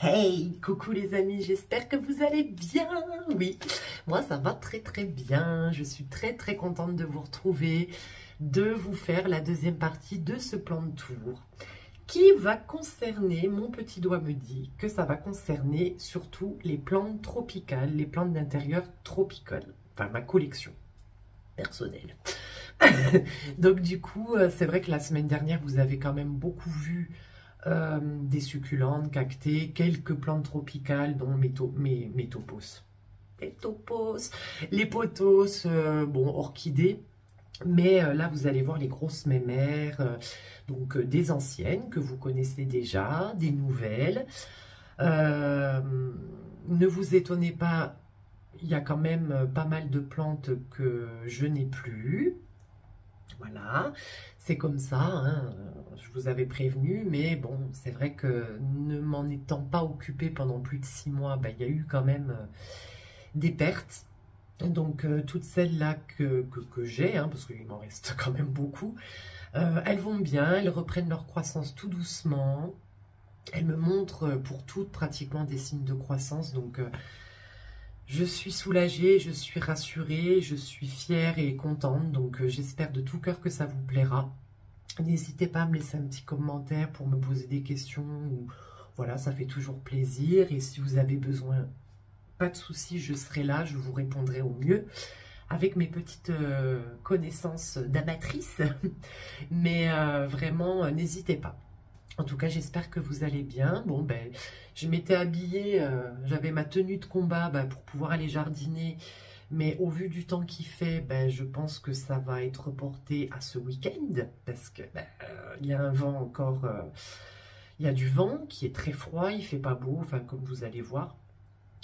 Hey, coucou les amis, j'espère que vous allez bien. Oui, moi ça va très très bien. Je suis très très contente de vous retrouver, de vous faire la deuxième partie de ce plan de tour qui va concerner, mon petit doigt me dit que ça va concerner surtout les plantes tropicales, les plantes d'intérieur tropicales, enfin ma collection personnelle. Donc du coup, c'est vrai que la semaine dernière, vous avez quand même beaucoup vu des succulentes, cactées, quelques plantes tropicales, dont mes topos. Les pothos, bon, orchidées. Mais là, vous allez voir les grosses mémères, donc des anciennes que vous connaissez déjà, des nouvelles. Ne vous étonnez pas, il y a quand même pas mal de plantes que je n'ai plus. Voilà, c'est comme ça, hein. Je vous avais prévenu, mais bon, c'est vrai que ne m'en étant pas occupée pendant plus de 6 mois, ben, il y a eu quand même des pertes. Donc toutes celles-là que j'ai, hein, parce qu'il m'en reste quand même beaucoup, elles vont bien, elles reprennent leur croissance tout doucement. Elles me montrent pour toutes pratiquement des signes de croissance, donc je suis soulagée, je suis rassurée, je suis fière et contente, donc j'espère de tout cœur que ça vous plaira. N'hésitez pas à me laisser un petit commentaire pour me poser des questions, ou voilà, ça fait toujours plaisir. Et si vous avez besoin, pas de souci, je serai là, je vous répondrai au mieux avec mes petites connaissances d'amatrice. Mais vraiment, n'hésitez pas. En tout cas, j'espère que vous allez bien. Bon, ben, je m'étais habillée, j'avais ma tenue de combat pour pouvoir aller jardiner. Mais au vu du temps qu'il fait, ben, je pense que ça va être reporté à ce week-end. Parce que il y a un vent encore, il y a du vent qui est très froid, il fait pas beau, enfin comme vous allez voir.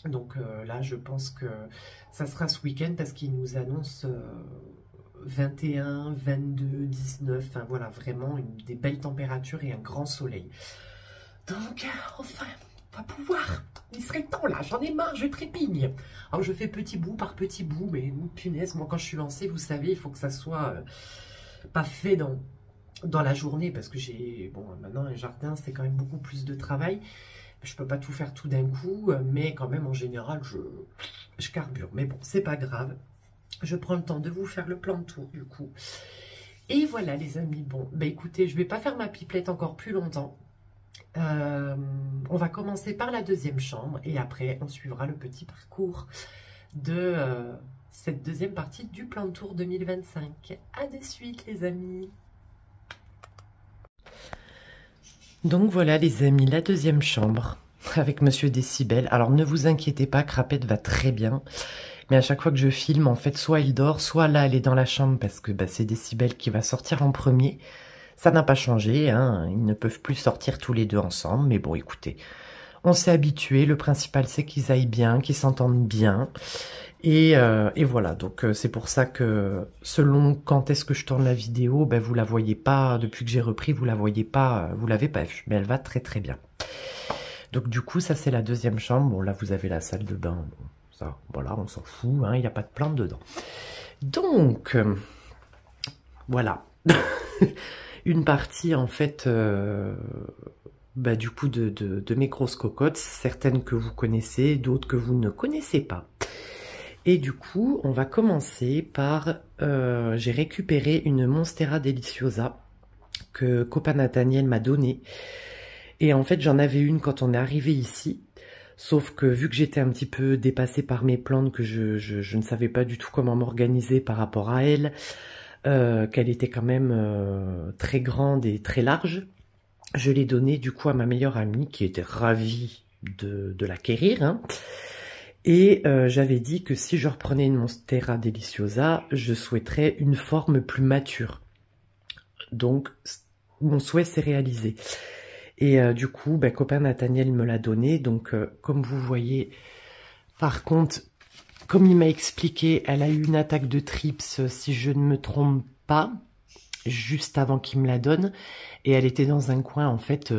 Donc là, je pense que ça sera ce week-end parce qu'il nous annonce 21, 22, 19, enfin voilà, vraiment des belles températures et un grand soleil. Donc, enfin, on va pouvoir. Il serait temps là, j'en ai marre, je trépigne. Alors je fais petit bout par petit bout, mais punaise, moi quand je suis lancée, vous savez, il faut que ça soit pas fait dans la journée parce que j'ai, bon, maintenant un jardin, c'est quand même beaucoup plus de travail. Je peux pas tout faire tout d'un coup, mais quand même en général, je carbure. Mais bon, c'est pas grave. Je prends le temps de vous faire le plan de tour du coup. Et voilà les amis, bon, bah écoutez, je vais pas faire ma pipelette encore plus longtemps. On va commencer par la deuxième chambre et après on suivra le petit parcours de cette deuxième partie du plan de tour 2025. À de suite les amis. Donc voilà les amis, la deuxième chambre avec Monsieur Décibel. Alors ne vous inquiétez pas, Crapette va très bien. Mais à chaque fois que je filme, en fait, soit elle dort, soit là, elle est dans la chambre parce que c'est Décibel qui va sortir en premier. Ça n'a pas changé, hein. Ils ne peuvent plus sortir tous les deux ensemble. Mais bon, écoutez, on s'est habitué. Le principal, c'est qu'ils aillent bien, qu'ils s'entendent bien. Et voilà, donc c'est pour ça que selon quand est-ce que je tourne la vidéo, vous la voyez pas, depuis que j'ai repris, vous la voyez pas, vous l'avez pas vue. Mais elle va très très bien. Donc du coup, ça c'est la deuxième chambre. Bon, là, vous avez la salle de bain. Ça, voilà, on s'en fout, hein, il n'y a pas de plantes dedans. Donc, voilà. Une partie, en fait, du coup, de mes grosses cocottes, certaines que vous connaissez, d'autres que vous ne connaissez pas. Et du coup, on va commencer par... j'ai récupéré une Monstera Deliciosa que copain Nathaniel m'a donnée. Et en fait, j'en avais une quand on est arrivé ici. Sauf que vu que j'étais un petit peu dépassée par mes plantes, que je ne savais pas du tout comment m'organiser par rapport à elle, qu'elle était quand même très grande et très large, je l'ai donnée du coup à ma meilleure amie qui était ravie de l'acquérir. Hein. Et j'avais dit que si je reprenais une Monstera Deliciosa, je souhaiterais une forme plus mature. Donc mon souhait s'est réalisé. Et du coup, copain Nathaniel me l'a donné. Donc, comme vous voyez, par contre, comme il m'a expliqué, elle a eu une attaque de trips, si je ne me trompe pas, juste avant qu'il me la donne. Et elle était dans un coin, en fait,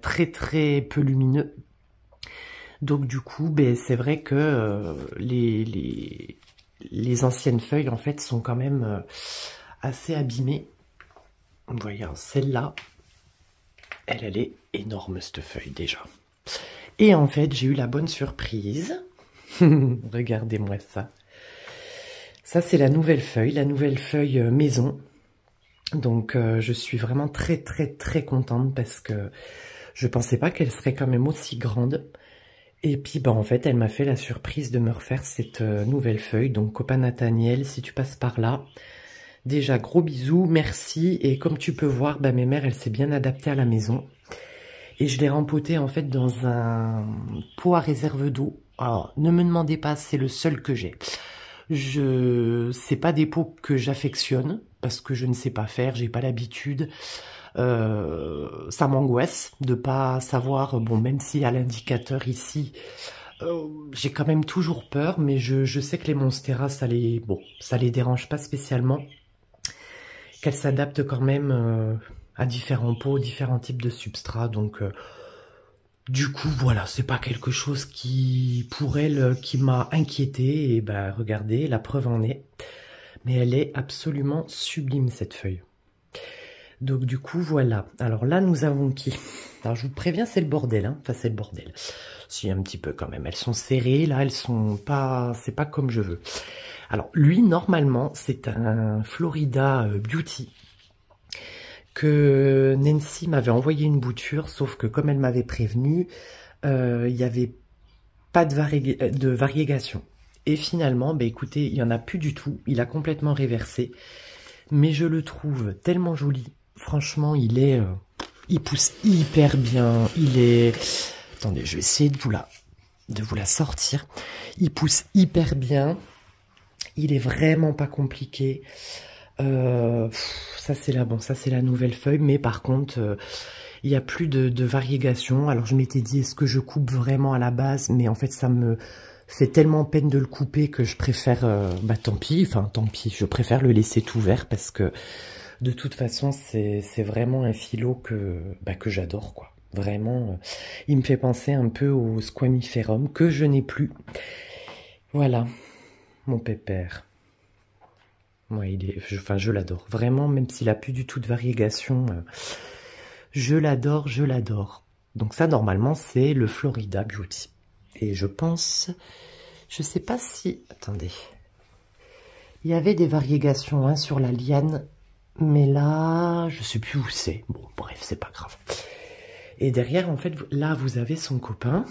très très peu lumineux. Donc du coup, ben, c'est vrai que les anciennes feuilles, en fait, sont quand même assez abîmées. Vous voyez, celle-là, elle est énorme, cette feuille, déjà. Et en fait, j'ai eu la bonne surprise. Regardez-moi ça. Ça, c'est la nouvelle feuille maison. Donc, je suis vraiment très, très, très contente parce que je pensais pas qu'elle serait quand même aussi grande. Et puis, bah, en fait, elle m'a fait la surprise de me refaire cette nouvelle feuille. Donc, copain Nathaniel, si tu passes par là, déjà, gros bisous, merci. Et comme tu peux voir, bah, mes mères, elle s'est bien adaptée à la maison. Et je l'ai rempotée, en fait, dans un pot à réserve d'eau. Alors, ne me demandez pas, c'est le seul que j'ai. C'est pas des pots que j'affectionne, parce que je ne sais pas faire, j'ai pas l'habitude. Ça m'angoisse de pas savoir, bon, même s'il y a l'indicateur ici, j'ai quand même toujours peur, mais je sais que les Monstera, ça les dérange pas spécialement, qu'elles s'adaptent quand même à différents pots, différents types de substrats, donc du coup, voilà, c'est pas quelque chose qui, pour elle, qui m'a inquiété, et ben regardez, la preuve en est, mais elle est absolument sublime, cette feuille. Donc du coup, voilà. Alors là, nous avons qui? Alors je vous préviens, c'est le bordel, hein. Enfin, c'est le bordel. Si, un petit peu quand même. Elles sont serrées, là, elles sont pas... C'est pas comme je veux. Alors, lui, normalement, c'est un Florida Beauty que Nancy m'avait envoyé une bouture, sauf que comme elle m'avait prévenu, il n'y avait pas de variégation. Et finalement, bah, écoutez, il n'y en a plus du tout. Il a complètement réversé. Mais je le trouve tellement joli. Franchement, il pousse hyper bien. Il est... Attendez, je vais essayer de vous la sortir. Il pousse hyper bien. Il est vraiment pas compliqué. Ça c'est la nouvelle feuille. Mais par contre, il n'y a plus de variégation. Alors je m'étais dit, est-ce que je coupe vraiment à la base? Mais en fait, ça me fait tellement peine de le couper que je préfère... bah tant pis, je préfère le laisser tout vert parce que... De toute façon, c'est vraiment un philo que j'adore, quoi. Vraiment, il me fait penser un peu au Squamiferum, que je n'ai plus. Voilà, mon pépère. Ouais, je l'adore. Vraiment, même s'il n'a plus du tout de variégation, je l'adore, je l'adore. Donc ça, normalement, c'est le Florida Beauty. Et je pense... Je sais pas si... Attendez. Il y avait des variégations hein, sur la liane... Mais là, je sais plus où c'est. Bon, bref, c'est pas grave. Et derrière, en fait, là, vous avez son copain.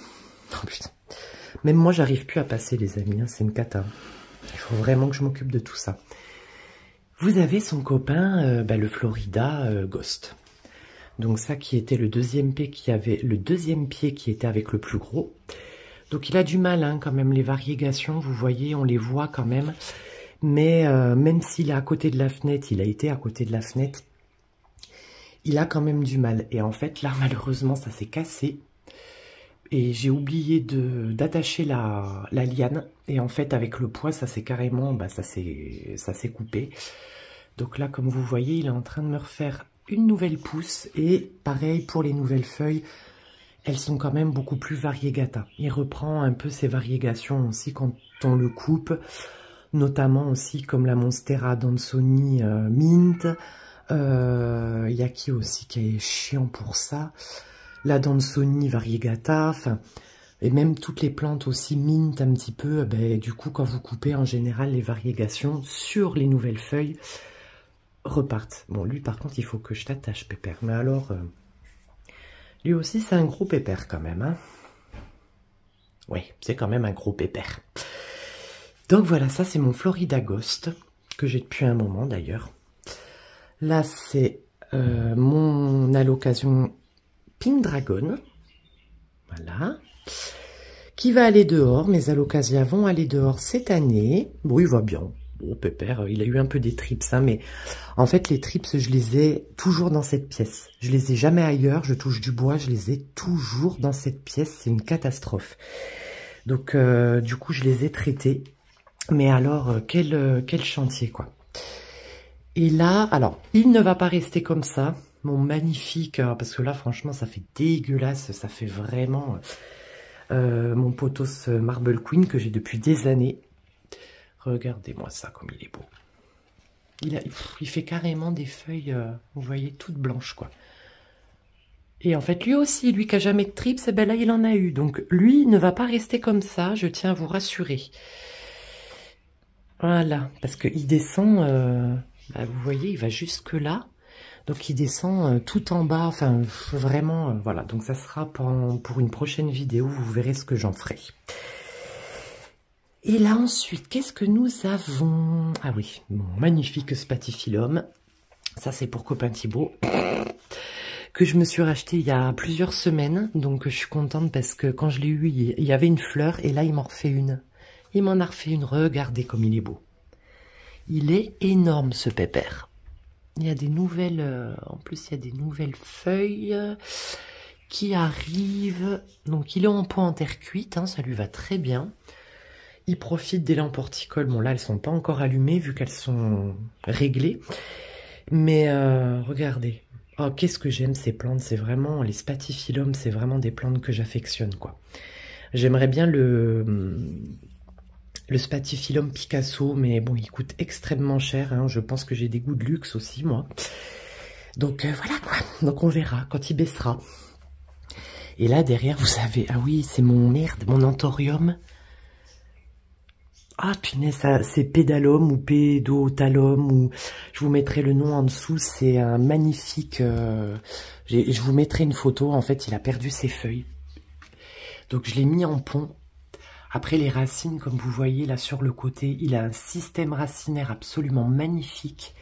Oh putain. Même moi, j'arrive plus à passer, les amis. Hein, c'est une cata. Il faut vraiment que je m'occupe de tout ça. Vous avez son copain, le Florida Ghost. Donc ça, qui était le deuxième pied qui était avec le plus gros. Donc il a du mal, hein, quand même, les variégations. Vous voyez, on les voit quand même. Mais même s'il est à côté de la fenêtre, il a été à côté de la fenêtre, il a quand même du mal. Et en fait, là, malheureusement, ça s'est cassé. Et j'ai oublié d'attacher la liane. Et en fait, avec le poids, ça s'est carrément, ça s'est coupé. Donc là, comme vous voyez, il est en train de me refaire une nouvelle pousse. Et pareil pour les nouvelles feuilles, elles sont quand même beaucoup plus variégata. Il reprend un peu ces variégations aussi quand on le coupe. Notamment aussi comme la Monstera Dansoni Mint. Il y a qui aussi qui est chiant pour ça. La Dansoni Variegata. Enfin, et même toutes les plantes aussi Mint un petit peu. Du coup, quand vous coupez, en général, les variégations sur les nouvelles feuilles repartent. Bon, lui, par contre, il faut que je t'attache, pépère. Mais alors, lui aussi, c'est un gros pépère quand même. Hein. Oui, c'est quand même un gros pépère. Donc voilà, ça c'est mon Florida Ghost, que j'ai depuis un moment d'ailleurs. Là c'est mon allocation Pink Dragon, voilà, qui va aller dehors. Mes allocasia vont aller dehors cette année. Bon, il va bien. Bon, pépère, il a eu un peu des trips, hein, mais en fait les trips, je les ai toujours dans cette pièce. Je les ai jamais ailleurs, je touche du bois, je les ai toujours dans cette pièce, c'est une catastrophe. Donc du coup, je les ai traités. Mais alors, quel chantier, quoi. Et là, alors, il ne va pas rester comme ça, mon magnifique, parce que là, franchement, ça fait dégueulasse, ça fait vraiment... mon pothos Marble Queen que j'ai depuis des années. Regardez-moi ça comme il est beau. Il fait carrément des feuilles, vous voyez, toutes blanches quoi. Et en fait, lui aussi, lui qui a jamais de trips, eh ben là, il en a eu. Donc, lui ne va pas rester comme ça, je tiens à vous rassurer. Voilà, parce qu'il descend, vous voyez, il va jusque là. Donc, il descend tout en bas, enfin, vraiment, voilà. Donc, ça sera pour une prochaine vidéo, vous verrez ce que j'en ferai. Et là, ensuite, qu'est-ce que nous avons? Ah oui, mon magnifique Spathiphyllum. Ça, c'est pour copain Thibaut. Que je me suis racheté il y a plusieurs semaines, donc je suis contente parce que quand je l'ai eu, il y avait une fleur et là il m'en refait une. Il m'en a refait une, regardez comme il est beau. Il est énorme ce pépère. Il y a des nouvelles, en plus il y a des nouvelles feuilles qui arrivent. Donc il est en pot en terre cuite, hein, ça lui va très bien. Il profite des lampes horticoles, bon là elles sont pas encore allumées vu qu'elles sont réglées. Mais regardez. Oh, qu'est-ce que j'aime ces plantes, c'est vraiment, les Spathiphyllum, c'est vraiment des plantes que j'affectionne, quoi. J'aimerais bien le Spathiphyllum Picasso, mais bon, il coûte extrêmement cher, hein. Je pense que j'ai des goûts de luxe aussi, moi. Donc, voilà, quoi. Donc, on verra quand il baissera. Et là, derrière, vous savez, ah oui, c'est mon anthorium. Ah punaise, c'est Pédalum ou Pédotalum, ou je vous mettrai le nom en dessous, c'est un magnifique, je vous mettrai une photo, en fait il a perdu ses feuilles, donc je l'ai mis en pont. Après les racines, comme vous voyez là sur le côté, il a un système racinaire absolument magnifique,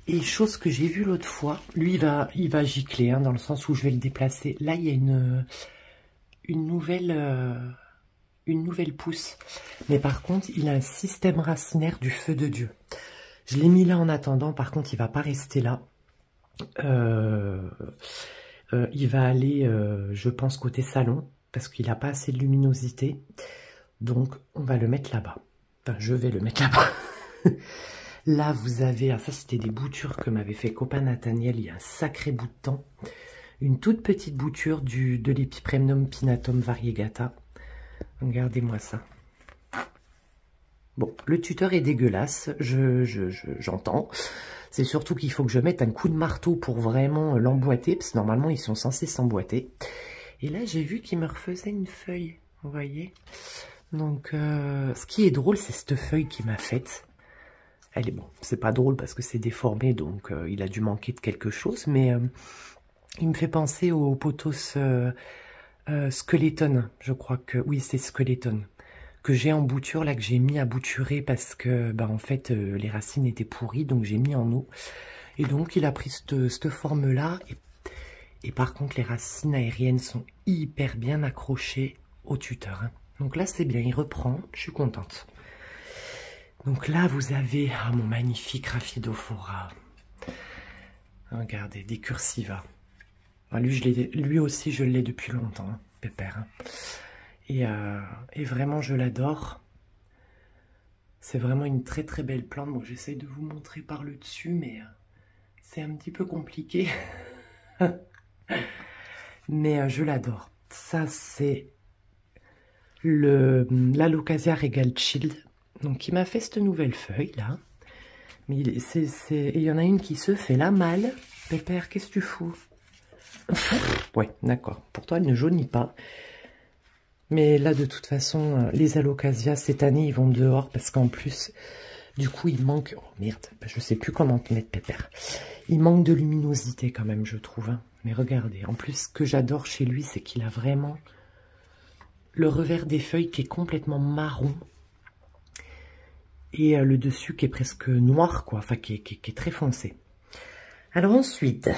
et chose que j'ai vue l'autre fois, lui il va gicler, hein, dans le sens où je vais le déplacer, là il y a une nouvelle pousse. Mais par contre, il a un système racinaire du feu de Dieu. Je l'ai mis là en attendant. Par contre, il va pas rester là. Il va aller, je pense, côté salon. Parce qu'il n'a pas assez de luminosité. Donc, on va le mettre là-bas. Enfin, je vais le mettre là-bas. Là, vous avez... Ah, ça, c'était des boutures que m'avait fait copain Nathaniel il y a un sacré bout de temps. Une toute petite bouture de l'Epipremnum pinnatum variegata. Regardez-moi ça. Bon, le tuteur est dégueulasse, j'entends. C'est surtout qu'il faut que je mette un coup de marteau pour vraiment l'emboîter, parce que normalement, ils sont censés s'emboîter. Et là, j'ai vu qu'il me refaisait une feuille, vous voyez. Donc, ce qui est drôle, c'est cette feuille qu'il m'a faite. Elle est bon, c'est pas drôle parce que c'est déformé, donc il a dû manquer de quelque chose, mais il me fait penser au pothos... Skeleton, je crois que... Oui, c'est Skeleton. Que j'ai en bouture, là, que j'ai mis à bouturer parce que, bah, en fait, les racines étaient pourries, donc j'ai mis en eau. Et donc, il a pris cette forme-là. Et par contre, les racines aériennes sont hyper bien accrochées au tuteur. Hein. Donc là, c'est bien, il reprend. Je suis contente. Donc là, vous avez mon magnifique Rhaphidophora. Regardez, des Cursiva. Lui aussi, je l'ai depuis longtemps, hein, Pépère. Hein. Et vraiment, je l'adore. C'est vraiment une très très belle plante. Bon, j'essaie de vous montrer par le dessus, mais c'est un petit peu compliqué. Mais je l'adore. Ça, c'est l'Alocasia Regal Shield. Donc, il m'a fait cette nouvelle feuille, là. Mais il y en a une qui se fait la malle. Pépère, qu'est-ce que tu fous? Ouais, d'accord. Pourtant, elle ne jaunit pas. Mais là, de toute façon, les Alocasia, cette année, ils vont dehors parce qu'en plus, du coup, il manque... Oh, merde, je sais plus comment te mettre, Pépère. Il manque de luminosité quand même, je trouve. Hein. Mais regardez, en plus, ce que j'adore chez lui, c'est qu'il a vraiment le revers des feuilles qui est complètement marron. Et le dessus qui est presque noir, quoi. Enfin, qui est très foncé. Alors ensuite...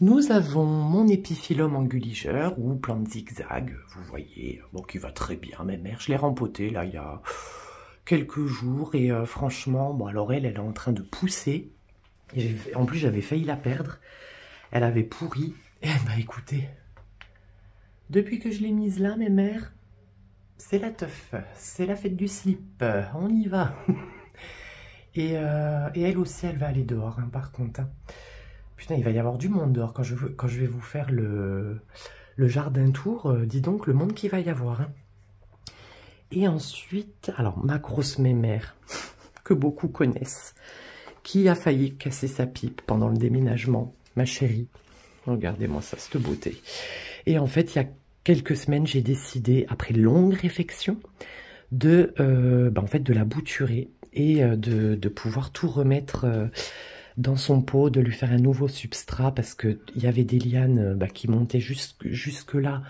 Nous avons mon Epiphyllum anguligeur ou plante zigzag, vous voyez, bon, qui va très bien, ma mère. Je l'ai rempoté là il y a quelques jours et franchement, bon, alors elle est en train de pousser. Et en plus, j'avais failli la perdre. Elle avait pourri. Et bah écoutez, depuis que je l'ai mise là, mes mères, c'est la teuf, c'est la fête du slip, on y va. Et elle aussi, elle va aller dehors, hein, par contre. Hein. Putain, il va y avoir du monde dehors quand je vais vous faire le le jardin tour, dis donc le monde qu'il va y avoir. Hein. Et ensuite, alors ma grosse mémère, que beaucoup connaissent, qui a failli casser sa pipe pendant le déménagement, ma chérie. Regardez-moi ça, cette beauté. Et en fait, il y a quelques semaines, j'ai décidé, après longue réflexion, de, en fait, de la bouturer et de pouvoir tout remettre dans son pot, de lui faire un nouveau substrat parce qu'il y avait des lianes qui montaient jusque là,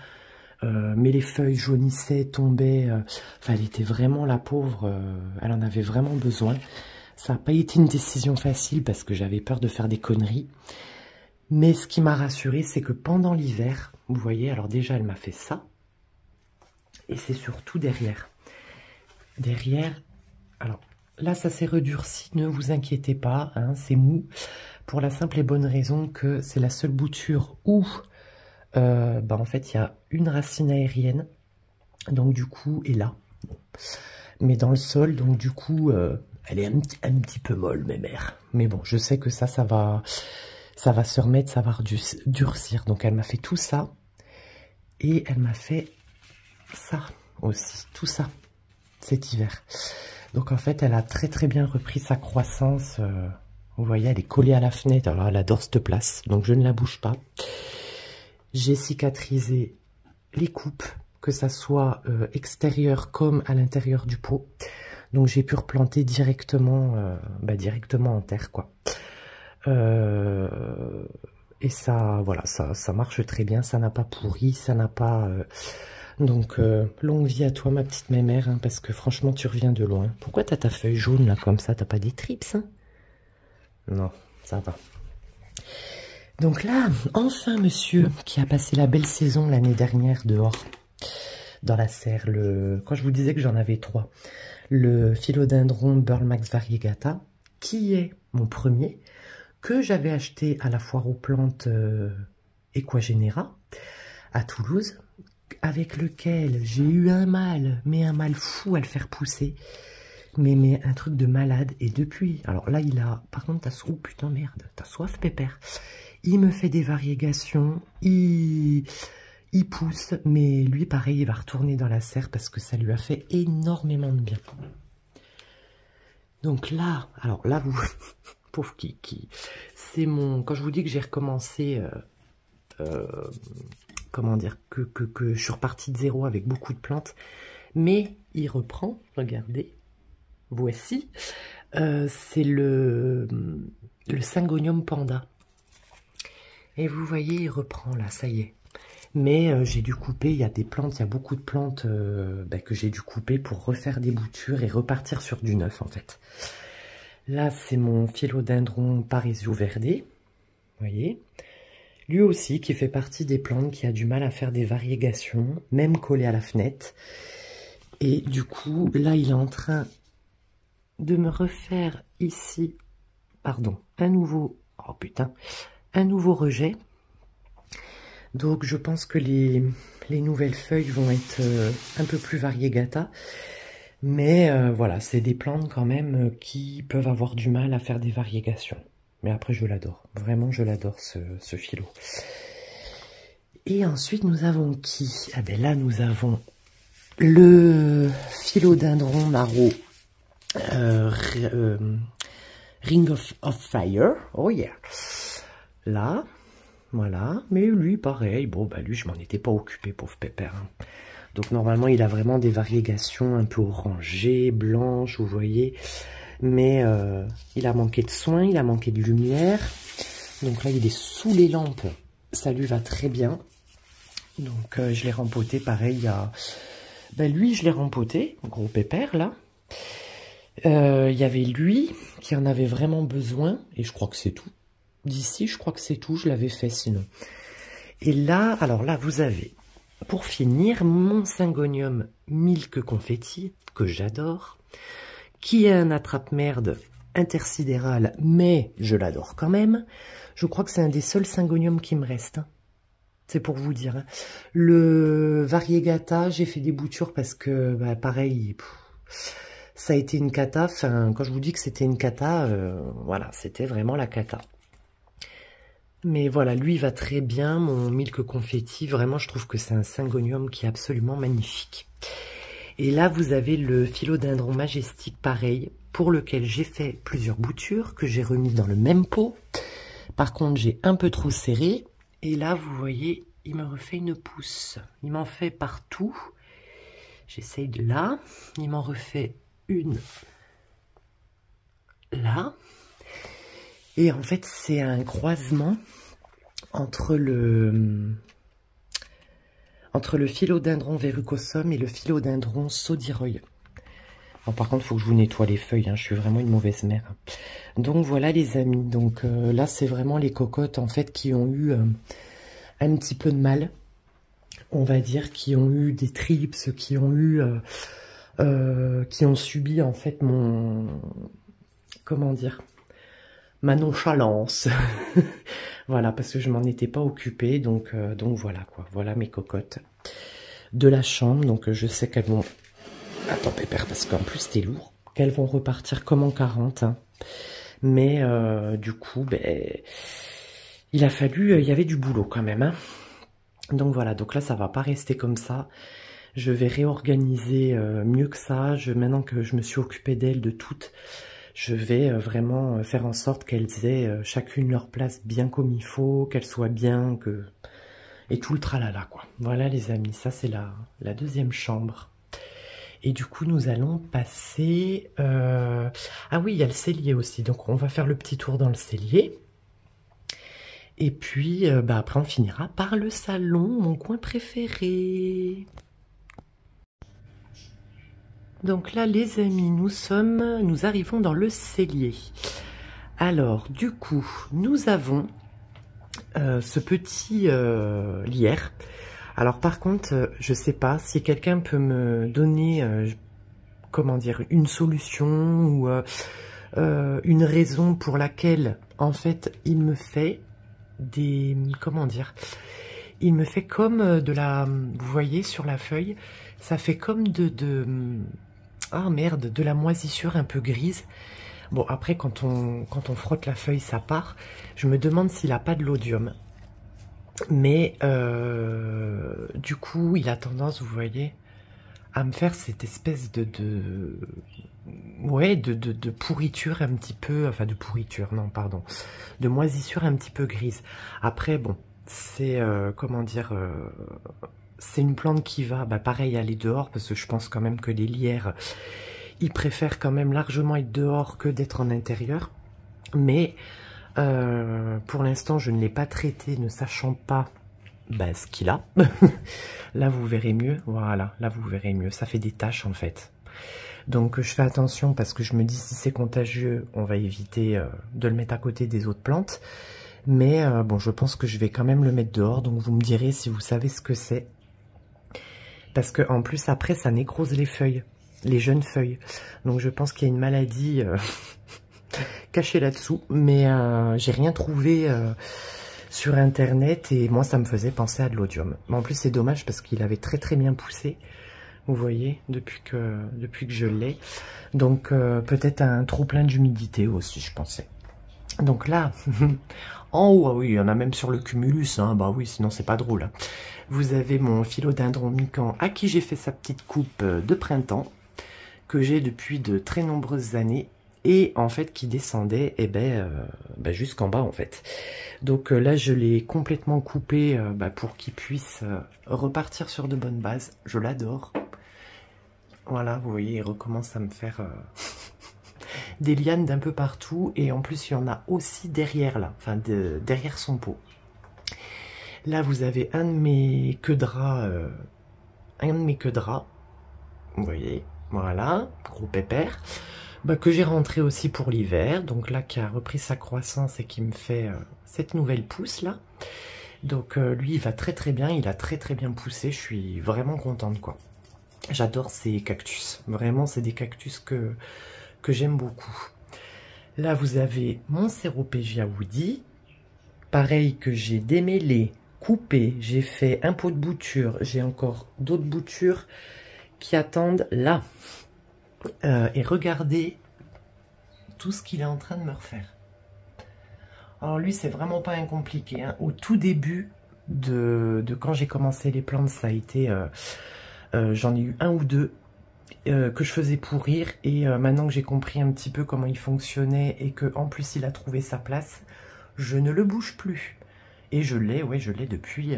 mais les feuilles jaunissaient, tombaient. Enfin, elle était vraiment, la pauvre, elle en avait vraiment besoin. Ça n'a pas été une décision facile parce que j'avais peur de faire des conneries. Mais ce qui m'a rassurée, c'est que pendant l'hiver, vous voyez, alors déjà, elle m'a fait ça. Et c'est surtout derrière. Derrière, alors là, ça s'est redurci, ne vous inquiétez pas, hein, c'est mou. Pour la simple et bonne raison que c'est la seule bouture où, en fait, il y a une racine aérienne. Donc, du coup, et là. Mais dans le sol, donc, du coup, elle est un petit peu molle, mes mères. Mais bon, je sais que ça va se remettre, ça va durcir. Donc, elle m'a fait tout ça. Et elle m'a fait ça aussi, tout ça, cet hiver. Donc, en fait, elle a très, très bien repris sa croissance. Vous voyez, elle est collée à la fenêtre. Alors, elle adore cette place, donc je ne la bouge pas. J'ai cicatrisé les coupes, que ça soit extérieur comme à l'intérieur du pot. Donc, j'ai pu replanter directement, directement en terre, quoi. Et ça, voilà, ça marche très bien, ça n'a pas pourri, ça n'a pas... Donc, longue vie à toi, ma petite mémère, hein, parce que franchement, tu reviens de loin. Pourquoi t'as ta feuille jaune, là, comme ça? T'as pas des trips, hein? Non, ça va. Donc là, enfin, monsieur, qui a passé la belle saison l'année dernière dehors, dans la serre, quand je vous disais que j'en avais 3, le philodendron Burle Max Variegata, qui est mon premier, que j'avais acheté à la foire aux plantes Equagenera à Toulouse, avec lequel j'ai eu un mal, mais un mal fou à le faire pousser, mais un truc de malade. Et depuis, alors là il a, par contre oh putain merde, t'as soif pépère, il me fait des variégations, il pousse, mais lui pareil il va retourner dans la serre parce que ça lui a fait énormément de bien. Donc là, alors là vous... Pauvre Kiki, c'est mon... Quand je vous dis que j'ai recommencé, comment dire, que je suis repartie de zéro avec beaucoup de plantes, mais il reprend, regardez, voici, c'est le Syngonium Panda. Et vous voyez, il reprend là, ça y est. Mais j'ai dû couper, il y a des plantes, il y a beaucoup de plantes que j'ai dû couper pour refaire des boutures et repartir sur du neuf en fait. Là, c'est mon philodendron Parisio Verde, vous voyez. Lui aussi, qui fait partie des plantes qui a du mal à faire des variégations, même collé à la fenêtre. Et du coup, là, il est en train de me refaire ici, pardon, un nouveau rejet. Donc, je pense que les nouvelles feuilles vont être un peu plus variegata. Mais voilà, c'est des plantes quand même qui peuvent avoir du mal à faire des variégations. Mais après, je l'adore. Vraiment, je l'adore, ce philo. Et ensuite, nous avons qui? Ah ben là, nous avons le philodendron Maro Ring of Fire. Oh yeah. Là, voilà. Mais lui, pareil. Bon, bah lui, je m'en étais pas occupé, pauvre pépère. Hein. Donc normalement, il a vraiment des variégations un peu orangées, blanches, vous voyez. Mais il a manqué de soin, il a manqué de lumière. Donc là, il est sous les lampes. Ça lui va très bien. Donc je l'ai rempoté pareil. Lui, je l'ai rempoté, gros pépère là. Il y avait lui qui en avait vraiment besoin. Et je crois que c'est tout. D'ici, je crois que c'est tout. Je l'avais fait sinon. Et là, alors là, vous avez... Pour finir, mon Syngonium Milk Confetti, que j'adore, qui est un attrape-merde intersidéral, mais je l'adore quand même. Je crois que c'est un des seuls Syngoniums qui me reste. Hein. C'est pour vous dire. Hein. Le Variegata, j'ai fait des boutures parce que, pareil, ça a été une cata. Enfin, quand je vous dis que c'était une cata, voilà, c'était vraiment la cata. Mais voilà, lui il va très bien, mon milk confetti, vraiment je trouve que c'est un syngonium qui est absolument magnifique. Et là vous avez le philodendron majestique pareil, pour lequel j'ai fait plusieurs boutures, que j'ai remis dans le même pot. Par contre j'ai un peu trop serré, et là vous voyez, il me refait une pousse. Il m'en fait partout, j'essaye de là, il m'en refait une là. Et en fait, c'est un croisement entre le philodendron verrucosum et le philodendron sodiroy. Bon, par contre, il faut que je vous nettoie les feuilles, hein, je suis vraiment une mauvaise mère. Donc voilà les amis, donc là c'est vraiment les cocottes en fait qui ont eu un petit peu de mal, on va dire, qui ont eu des trips, qui ont subi en fait comment dire, ma nonchalance. Voilà, parce que je m'en étais pas occupée, donc voilà quoi, voilà mes cocottes de la chambre. Donc je sais qu'elles vont, attends Pépère, parce qu'en plus c'était lourd, qu'elles vont repartir comme en 40, hein. Mais du coup, ben, il a fallu, il y avait du boulot quand même, hein. Donc voilà, donc là ça va pas rester comme ça. Je vais réorganiser mieux que ça. Maintenant que je me suis occupée d'elles, de toutes, je vais vraiment faire en sorte qu'elles aient chacune leur place bien comme il faut, qu'elles soient bien, et tout le tralala quoi. Voilà les amis, ça c'est la deuxième chambre. Et du coup nous allons passer... Ah oui, il y a le cellier aussi, donc on va faire le petit tour dans le cellier. Et puis bah, après on finira par le salon, mon coin préféré. Donc là les amis, nous arrivons dans le cellier. Alors du coup nous avons ce petit lierre. Alors par contre je sais pas si quelqu'un peut me donner comment dire, une solution ou une raison pour laquelle en fait il me fait des, comment dire, il me fait comme de la, vous voyez sur la feuille, ça fait comme ah merde, de la moisissure un peu grise. Bon après quand on frotte la feuille ça part. Je me demande s'il a pas de l'odium. Mais du coup il a tendance, vous voyez, à me faire cette espèce ouais, de pourriture un petit peu, enfin de pourriture, non pardon, de moisissure un petit peu grise. Après bon, c'est comment dire, c'est une plante qui va, bah, pareil, aller dehors, parce que je pense quand même que les lierres, ils préfèrent quand même largement être dehors que d'être en intérieur. Mais pour l'instant je ne l'ai pas traité, ne sachant pas bah, ce qu'il a. Là vous verrez mieux, voilà, là vous verrez mieux, ça fait des taches en fait. Donc je fais attention parce que je me dis si c'est contagieux, on va éviter de le mettre à côté des autres plantes. Mais bon, je pense que je vais quand même le mettre dehors, donc vous me direz si vous savez ce que c'est. Parce que en plus après ça nécrose les feuilles, les jeunes feuilles. Donc je pense qu'il y a une maladie cachée là-dessous, mais j'ai rien trouvé sur internet et moi ça me faisait penser à de l'odium. Mais en plus c'est dommage parce qu'il avait très bien poussé. Vous voyez, depuis que je l'ai. Donc peut-être un trop plein d'humidité aussi, je pensais. Donc là, en haut, ah oui, il y en a même sur le cumulus, hein, bah oui, sinon c'est pas drôle. Hein. Vous avez mon philodendron mikan à qui j'ai fait sa petite coupe de printemps, que j'ai depuis de très nombreuses années, et en fait qui descendait eh ben, jusqu'en bas en fait. Donc là je l'ai complètement coupé pour qu'il puisse repartir sur de bonnes bases. Je l'adore. Voilà, vous voyez, il recommence à me faire des lianes d'un peu partout. Et en plus, il y en a aussi derrière là, enfin derrière son pot. Là, vous avez un de mes queues draps, vous voyez, voilà, gros pépère, que j'ai rentré aussi pour l'hiver. Donc là, qui a repris sa croissance et qui me fait cette nouvelle pousse là. Donc lui, il va très bien, il a très bien poussé. Je suis vraiment contente quoi. J'adore ces cactus. Vraiment, c'est des cactus que j'aime beaucoup. Là, vous avez mon Ceropegia woody. Pareil que j'ai démêlé, coupé. J'ai fait un pot de bouture. J'ai encore d'autres boutures qui attendent là. Et regardez tout ce qu'il est en train de me refaire. Alors lui, c'est vraiment pas incompliqué, hein. Au tout début de quand j'ai commencé les plantes, ça a été... j'en ai eu un ou deux que je faisais pourrir. Et maintenant que j'ai compris un petit peu comment il fonctionnait et que en plus il a trouvé sa place, je ne le bouge plus. Et je l'ai, ouais, je l'ai depuis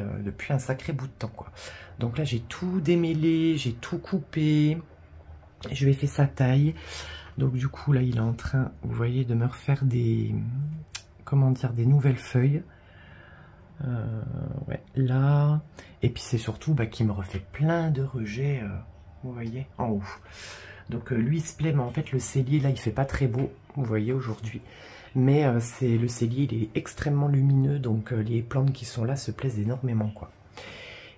un sacré bout de temps, quoi. Donc là, j'ai tout démêlé, j'ai tout coupé. Je lui ai fait sa taille. Donc du coup, là, il est en train, vous voyez, de me refaire des... Comment dire, des nouvelles feuilles. Ouais, là. Et puis c'est surtout bah, qu'il me refait plein de rejets, vous voyez, en haut. Donc lui, il se plaît, mais en fait, le cellier, là, il fait pas très beau, vous voyez, aujourd'hui. Mais c'est le cellier, il est extrêmement lumineux, donc les plantes qui sont là se plaisent énormément, quoi.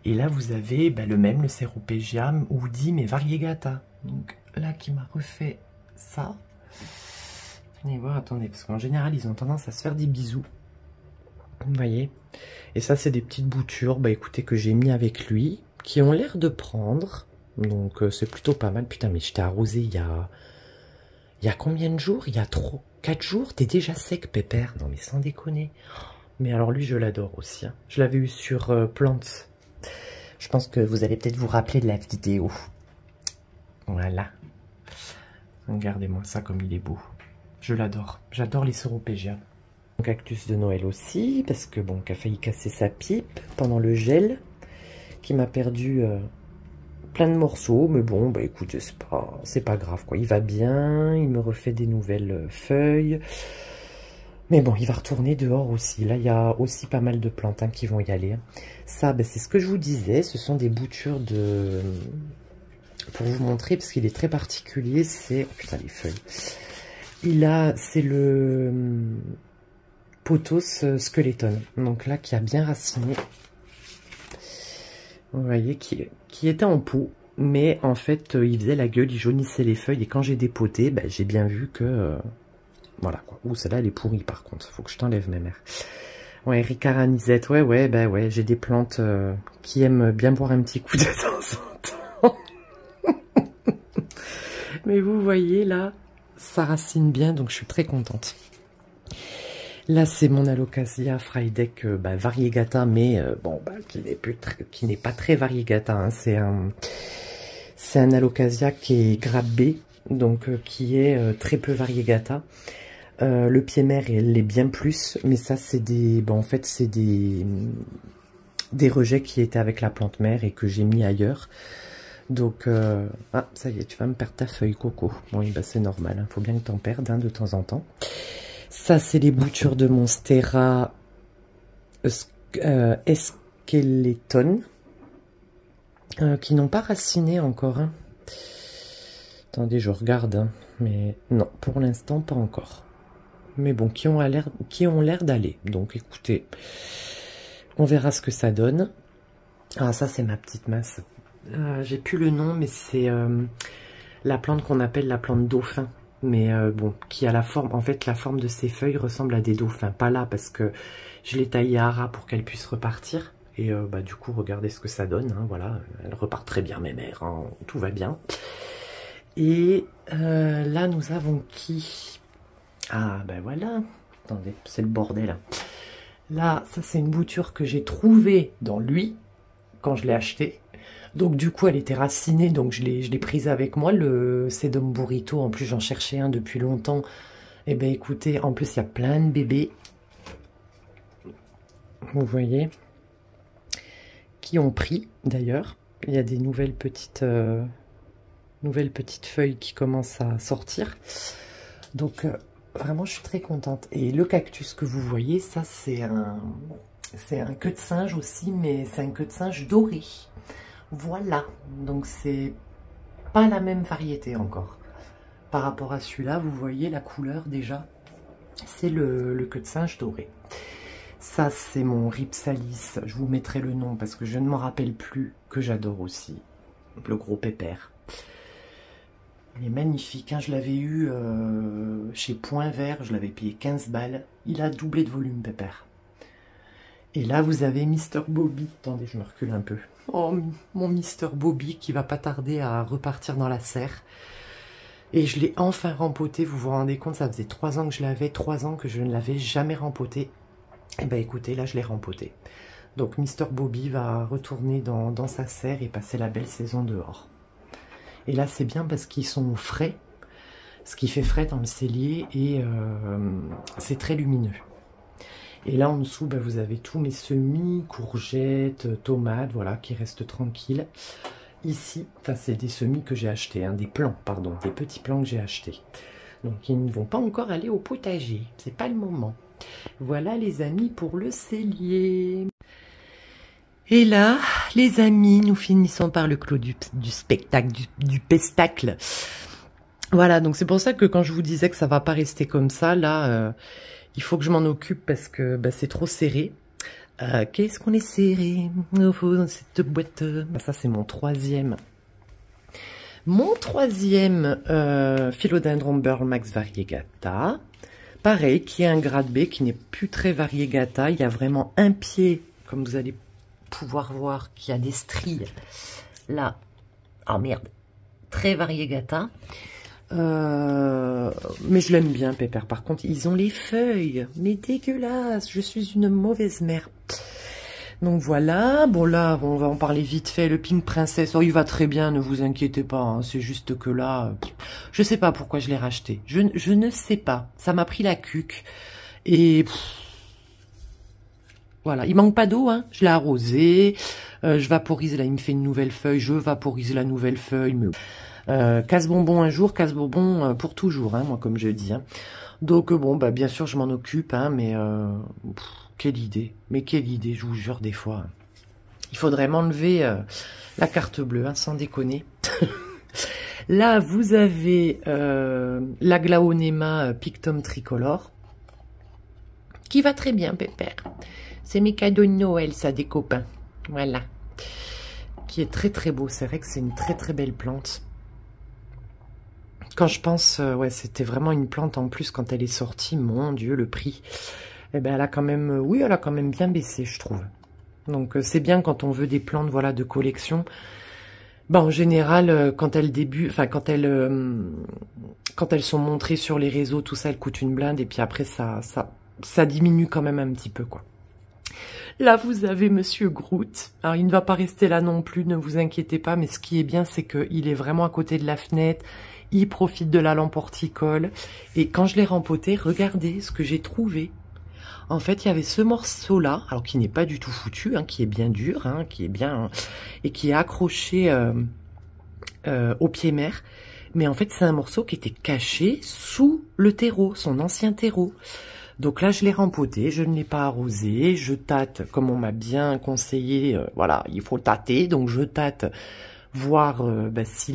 Et là, vous avez bah, le même, le Ceropegia woody, mais variegata. Donc là, qui m'a refait ça. Venez voir, attendez, parce qu'en général, ils ont tendance à se faire des bisous. Vous voyez. Et ça, c'est des petites boutures, bah écoutez, que j'ai mis avec lui, qui ont l'air de prendre. Donc c'est plutôt pas mal. Putain, mais je t'ai arrosé il y a combien de jours? Il y a 4 jours? T'es déjà sec, Pépère. Non, mais sans déconner. Mais alors lui, je l'adore aussi, hein. Je l'avais eu sur Plants. Je pense que vous allez peut-être vous rappeler de la vidéo. Voilà. Regardez-moi ça comme il est beau. Je l'adore. J'adore les Ceropegia. Cactus de Noël aussi, parce que bon, qu'a failli casser sa pipe pendant le gel, qui m'a perdu plein de morceaux, mais bon, bah écoutez, c'est pas grave, quoi. Il va bien, il me refait des nouvelles feuilles, mais bon, il va retourner dehors aussi. Là, il y a aussi pas mal de plantes hein, qui vont y aller. Ça, bah, c'est ce que je vous disais, ce sont des boutures de... Pour vous montrer, parce qu'il est très particulier, c'est... Oh, putain, les feuilles. C'est le... Pothos skeleton, donc là qui a bien raciné, vous voyez, qui était en pot, mais en fait il faisait la gueule, il jaunissait les feuilles, et quand j'ai dépoté, bah, j'ai bien vu que voilà quoi. Ouh, celle-là elle est pourrie par contre, faut que je t'enlève mes mères. Ouais, Ricaranisette, ouais, bah ouais, j'ai des plantes qui aiment bien boire un petit coup de temps en temps. Mais vous voyez là, ça racine bien, donc je suis très contente. Là, c'est mon Alocasia Frydek bah, variegata, mais bon, bah, qui n'est pas très variegata. Hein. C'est un Alocasia qui est grade B, donc qui est très peu variegata. Le pied mère, elle l'est bien plus, mais ça, c'est des, bon, en fait, c'est des rejets qui étaient avec la plante mère et que j'ai mis ailleurs. Donc, ah, ça y est, tu vas me perdre ta feuille, Coco. Bon, bah, c'est normal, hein, faut bien que t'en perdes hein, de temps en temps. Ça, c'est les boutures de Monstera Skeleton qui n'ont pas raciné encore. Hein. Attendez, je regarde. Hein. Mais non, pour l'instant, pas encore. Mais bon, qui ont l'air d'aller. Donc, écoutez, on verra ce que ça donne. Ah, ça, c'est ma petite masse. J'ai plus le nom, mais c'est la plante qu'on appelle la plante dauphin. Mais bon, qui a la forme, en fait, la forme de ses feuilles ressemble à des dauphins. Pas là, parce que je l'ai taillée à ras pour qu'elle puisse repartir. Et bah, du coup, regardez ce que ça donne. Hein, voilà, elle repart très bien, mes mères. Hein, tout va bien. Et là, nous avons qui? Ah, ben voilà. Attendez, c'est le bordel. Là, ça, c'est une bouture que j'ai trouvée dans lui, quand je l'ai acheté. Donc du coup elle était racinée, donc je l'ai prise avec moi, le Sedum Burrito. En plus j'en cherchais un depuis longtemps. Et ben écoutez, en plus il y a plein de bébés, vous voyez, qui ont pris d'ailleurs. Il y a des nouvelles petites feuilles qui commencent à sortir. Donc vraiment je suis très contente. Et le cactus que vous voyez, ça c'est un queue de singe aussi, mais c'est un queue de singe doré. Voilà, donc c'est pas la même variété encore. Par rapport à celui-là, vous voyez la couleur déjà, c'est le queue de singe doré. Ça, c'est mon Rhipsalis, je vous mettrai le nom parce que je ne m'en rappelle plus, que j'adore aussi. Le gros pépère. Il est magnifique, hein. Je l'avais eu chez Point Vert, je l'avais payé 15 balles. Il a doublé de volume, pépère. Et là, vous avez Mister Bobby. Attendez, je me recule un peu. Oh, mon Mister Bobby qui va pas tarder à repartir dans la serre. Et je l'ai enfin rempoté, vous vous rendez compte, ça faisait 3 ans que je l'avais, 3 ans que je ne l'avais jamais rempoté. Et ben écoutez, là je l'ai rempoté. Donc Mister Bobby va retourner dans sa serre et passer la belle saison dehors. Et là c'est bien parce qu'ils sont au frais, ce qui fait frais dans le cellier et c'est très lumineux. Et là en dessous, ben, vous avez tous mes semis, courgettes, tomates, voilà, qui restent tranquilles. Ici, enfin c'est des semis que j'ai achetés, hein, des plants, pardon, des petits plants que j'ai achetés. Donc ils ne vont pas encore aller au potager, c'est pas le moment. Voilà les amis pour le cellier. Et là, les amis, nous finissons par le clos du spectacle, du pestacle. Voilà, donc c'est pour ça que quand je vous disais que ça va pas rester comme ça, là, il faut que je m'en occupe parce que bah, c'est trop serré. Qu'est-ce qu'on est serré dans cette boîte? Ça, c'est mon troisième. Mon troisième Philodendron Burmax variegata. Pareil, qui est un grade B, qui n'est plus très variegata. Il y a vraiment un pied, comme vous allez pouvoir voir, qui a des stries. Là, oh merde, très variegata. Mais je l'aime bien, Pépère. Par contre, ils ont les feuilles. Mais dégueulasse, je suis une mauvaise mère. Donc voilà, bon là, on va en parler vite fait. Le Pink Princess, oh, il va très bien, ne vous inquiétez pas. Hein, c'est juste que là, je sais pas pourquoi je l'ai racheté. Je ne sais pas. Ça m'a pris la cuque. Et voilà, il manque pas d'eau, hein. Je l'ai arrosé. Je vaporise, là, il me fait une nouvelle feuille. Je vaporise la nouvelle feuille. Mais casse-bonbon un jour, casse-bonbon pour toujours, hein, moi, comme je dis. Hein. Donc bon, bah bien sûr, je m'en occupe, hein, mais... quelle idée, mais quelle idée, je vous jure, des fois. Il faudrait m'enlever la carte bleue, hein, sans déconner. Là, vous avez l'Aglaonema Pictum Tricolore, qui va très bien, Pépère. C'est mes cadeaux de Noël, ça, des copains. Voilà. Qui est très très beau, c'est vrai que c'est une très très belle plante. Quand je pense, ouais, c'était vraiment une plante en plus quand elle est sortie, mon Dieu, le prix... Eh ben, elle a quand même, oui, elle a quand même bien baissé, je trouve. Donc, c'est bien quand on veut des plantes, voilà, de collection. Ben, en général, quand elles débutent, enfin, quand elles sont montrées sur les réseaux, tout ça, elles coûtent une blinde, et puis après, ça diminue quand même un petit peu, quoi. Là, vous avez Monsieur Groot. Alors, il ne va pas rester là non plus, ne vous inquiétez pas, mais ce qui est bien, c'est qu'il est vraiment à côté de la fenêtre. Il profite de la lampe horticole. Et quand je l'ai rempoté, regardez ce que j'ai trouvé. En fait, il y avait ce morceau-là, alors qui n'est pas du tout foutu, hein, qui est bien dur, hein, qui est bien et qui est accroché au pied mère. Mais en fait, c'est un morceau qui était caché sous le terreau, son ancien terreau. Donc là, je l'ai rempoté, je ne l'ai pas arrosé, je tâte, comme on m'a bien conseillé, voilà, il faut tâter, donc je tâte, voir bah, si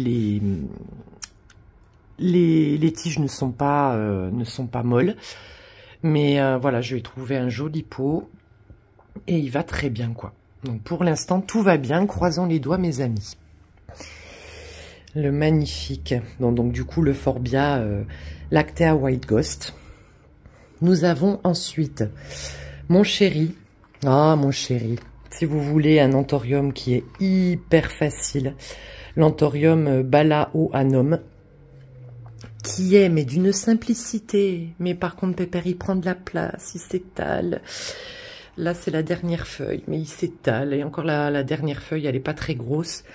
les tiges ne sont pas molles. Mais voilà, je vais trouver un joli pot et il va très bien, quoi. Donc pour l'instant, tout va bien. Croisons les doigts, mes amis. Le magnifique. Donc du coup, le Forbia Lactea White Ghost. Nous avons ensuite mon chéri. Ah, mon chéri. Si vous voulez un anthorium qui est hyper facile. L'anthorium Balaoanum. Qui est, mais d'une simplicité. Mais par contre, Pépère, il prend de la place, il s'étale. Là, c'est la dernière feuille, mais il s'étale. Et encore la dernière feuille, elle n'est pas très grosse.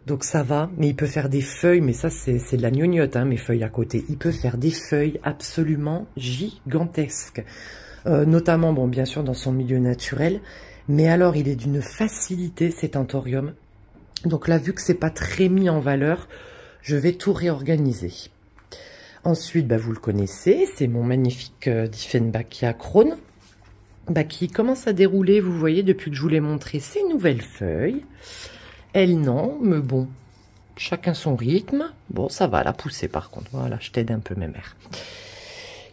Donc ça va, mais il peut faire des feuilles, mais ça, c'est de la gnognotte, hein, mes feuilles à côté. Il peut faire des feuilles absolument gigantesques. Notamment, bon, bien sûr, dans son milieu naturel. Mais alors, il est d'une facilité, cet anthorium. Donc là, vu que c'est pas très mis en valeur, je vais tout réorganiser. Ensuite, bah, vous le connaissez, c'est mon magnifique Dieffenbachia Krone, bah, qui commence à dérouler, vous voyez, depuis que je vous l'ai montré, ses nouvelles feuilles. Elle, non, mais bon, chacun son rythme. Bon, ça va, la pousser par contre. Voilà, je t'aide un peu, mémère.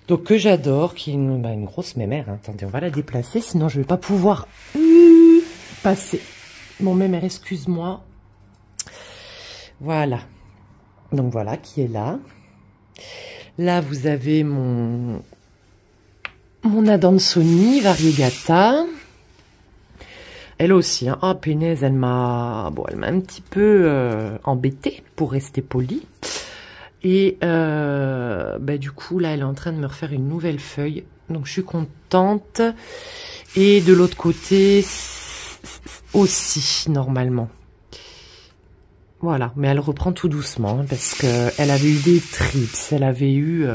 Donc, que j'adore, qui est une grosse mémère. Hein. Attendez, on va la déplacer, sinon je ne vais pas pouvoir passer. Mon mémère, excuse-moi. Voilà. Donc, voilà, qui est là. Là, vous avez mon Adansonii variegata. Elle aussi, hein. Oh, punaise, elle m'a un petit peu embêtée, pour rester polie. Et du coup, là, elle est en train de me refaire une nouvelle feuille. Donc, je suis contente. Et de l'autre côté, aussi, normalement. Voilà. Mais elle reprend tout doucement, hein, parce qu'elle avait eu des trips. Elle avait eu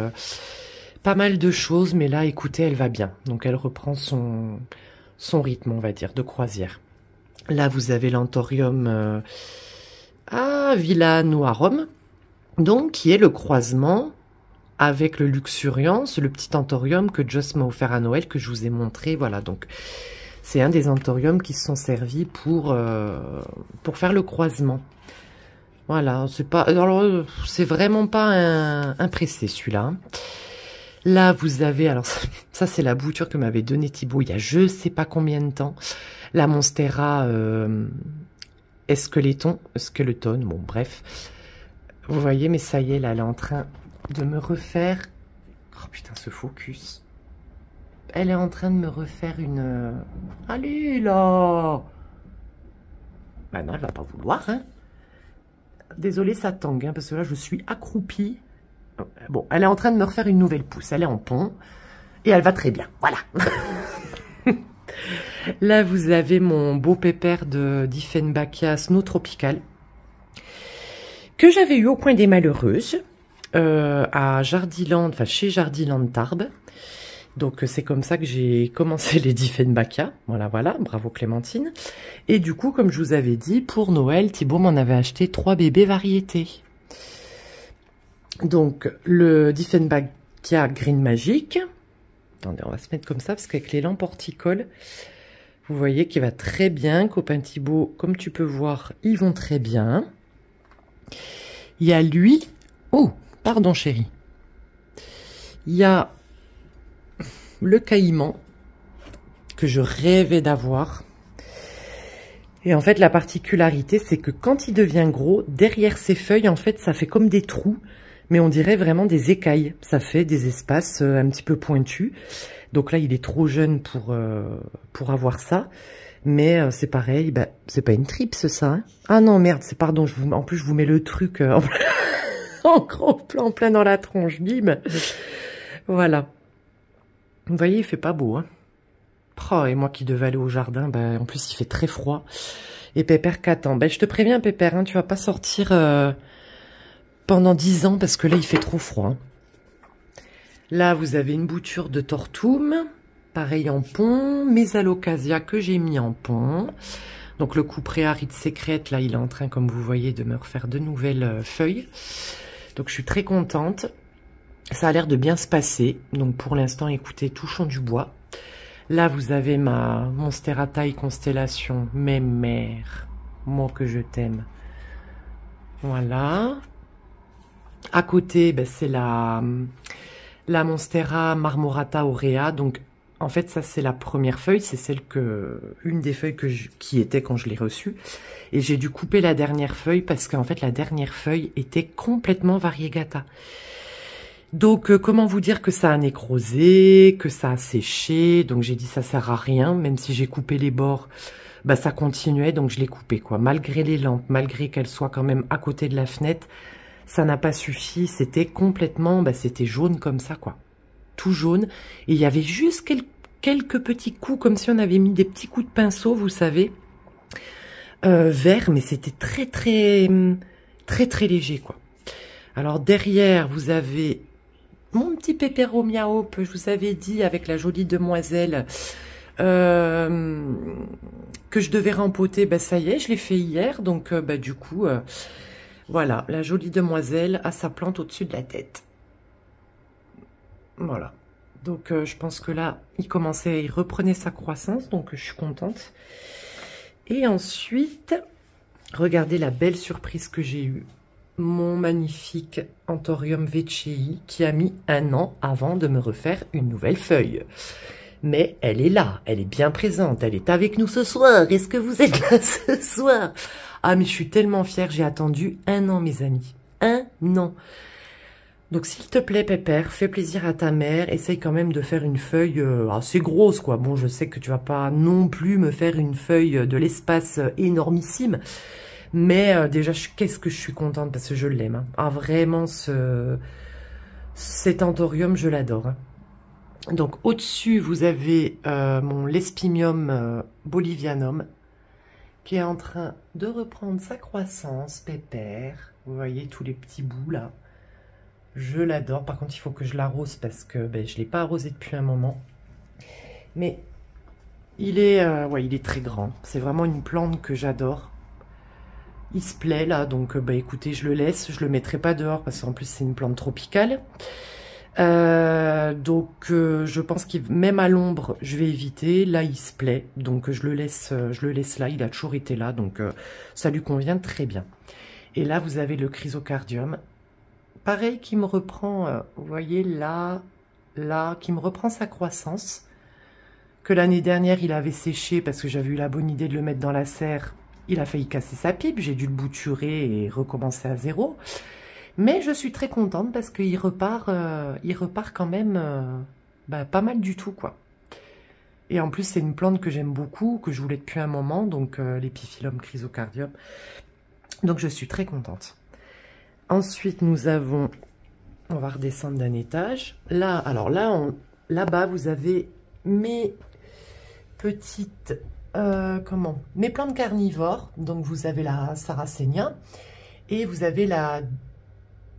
pas mal de choses. Mais là, écoutez, elle va bien. Donc, elle reprend son rythme, on va dire, de croisière. Là, vous avez l'Anthorium à Villanoarum. Donc, qui est le croisement avec le Luxuriance, le petit Anthorium que Joss m'a offert à Noël, que je vous ai montré. Voilà, donc c'est un des Anthoriums qui se sont servis pour faire le croisement. Voilà, c'est pas, alors c'est vraiment pas un pressé celui-là. Là, vous avez, alors ça c'est la bouture que m'avait donné Thibaut il y a je sais pas combien de temps. La Monstera Skeleton, bon bref. Vous voyez, mais ça y est, là, elle est en train de me refaire... Oh putain, ce focus. Elle est en train de me refaire une... Allez, là. Bah non, elle va pas vouloir, hein. Désolée, ça tangue, hein, parce que là, je suis accroupie. Bon, elle est en train de me refaire une nouvelle pousse. Elle est en pont. Et elle va très bien, voilà. Là, vous avez mon beau pépère de Diefenbachia Snow Tropical, que j'avais eu au coin des Malheureuses, à Jardiland, enfin chez Jardiland Tarbes. Donc c'est comme ça que j'ai commencé les Diefenbachia. Voilà, voilà, bravo Clémentine. Et du coup, comme je vous avais dit, pour Noël, Thibaut m'en avait acheté 3 bébés variétés. Donc le Diefenbachia Green Magic. Attendez, on va se mettre comme ça, parce qu'avec les lampes horticoles, vous voyez qu'il va très bien. Copain Thibaut, comme tu peux voir, ils vont très bien. Il y a lui... Oh, pardon chérie. Il y a le caïman que je rêvais d'avoir. Et en fait, la particularité, c'est que quand il devient gros, derrière ses feuilles, en fait, ça fait comme des trous. Mais on dirait vraiment des écailles. Ça fait des espaces un petit peu pointus. Donc là, il est trop jeune pour avoir ça. Mais c'est pareil, bah, c'est pas une trips ça. Hein. Ah non, merde, c'est pardon. En plus, je vous mets le truc en gros plan, plein dans la tronche. Bim. Voilà. Vous voyez, il fait pas beau. Hein. Oh, et moi qui devais aller au jardin, bah, en plus, il fait très froid. Et Pépère qu'attend. Bah, je te préviens, Pépère, hein, tu vas pas sortir pendant 10 ans parce que là, il fait trop froid. Hein. Là, vous avez une bouture de Tortum. Pareil en pont, mes Alocasia que j'ai mis en pont. Donc le couperet aride sécrète, là il est en train, comme vous voyez, de me refaire de nouvelles feuilles. Donc je suis très contente. Ça a l'air de bien se passer. Donc pour l'instant, écoutez, touchons du bois. Là vous avez ma Monstera taille constellation, mes mères. Moi que je t'aime. Voilà. À côté, ben, c'est la Monstera Marmorata Aurea. Donc en fait, ça, c'est la première feuille. C'est celle une des feuilles qui était quand je l'ai reçue. Et j'ai dû couper la dernière feuille parce qu'en fait, la dernière feuille était complètement variegata. Donc, comment vous dire que ça a nécrosé, que ça a séché. Donc, j'ai dit, ça sert à rien. Même si j'ai coupé les bords, bah, ça continuait. Donc, je l'ai coupé, quoi. Malgré les lampes, malgré qu'elles soient quand même à côté de la fenêtre, ça n'a pas suffi. C'était complètement, bah, c'était jaune comme ça, quoi. Tout jaune, et il y avait juste quelques petits coups, comme si on avait mis des petits coups de pinceau, vous savez, vert, mais c'était très léger, quoi. Alors derrière, vous avez mon petit pépéro miaoup, je vous avais dit, avec la jolie demoiselle, que je devais rempoter, ben ça y est, je l'ai fait hier, donc ben, du coup, voilà, la jolie demoiselle a sa plante au-dessus de la tête. Voilà, donc je pense que là, il reprenait sa croissance, donc je suis contente. Et ensuite, regardez la belle surprise que j'ai eue. Mon magnifique Anthorium veitchii qui a mis 1 an avant de me refaire une nouvelle feuille. Mais elle est là, elle est bien présente, elle est avec nous ce soir. Est-ce que vous êtes là ce soir? Ah mais je suis tellement fière, j'ai attendu 1 an mes amis. 1 an. Donc, s'il te plaît, Pépère, fais plaisir à ta mère. Essaye quand même de faire une feuille assez grosse, quoi. Bon, je sais que tu vas pas non plus me faire une feuille de l'espace énormissime. Mais déjà, qu'est-ce que je suis contente parce que je l'aime. Hein. Ah, vraiment, cet anthorium, je l'adore. Hein. Donc, au-dessus, vous avez mon Lespimium bolivianum qui est en train de reprendre sa croissance, pépère. Vous voyez tous les petits bouts là. Je l'adore. Par contre, il faut que je l'arrose parce que je ne l'ai pas arrosé depuis un moment. Mais il est très grand. C'est vraiment une plante que j'adore. Il se plaît là, donc écoutez, je le laisse. Je le mettrai pas dehors parce qu'en plus c'est une plante tropicale. Je pense que même à l'ombre, je vais éviter. Là, il se plaît, donc je le laisse là. Il a toujours été là, donc ça lui convient très bien. Et là, vous avez le chrysocardium. Pareil, qui me reprend, vous voyez, là, qui me reprend sa croissance. Que l'année dernière, il avait séché parce que j'avais eu la bonne idée de le mettre dans la serre. Il a failli casser sa pipe, j'ai dû le bouturer et recommencer à zéro. Mais je suis très contente parce qu'il repart quand même pas mal du tout, quoi. Et en plus, c'est une plante que j'aime beaucoup, que je voulais depuis un moment, donc l'Epiphyllum chrysocardium. Donc, je suis très contente. Ensuite, nous avons... On va redescendre d'un étage. Là, alors là-bas, vous avez mes petites... mes plantes carnivores. Donc, vous avez la Sarracenia et vous avez la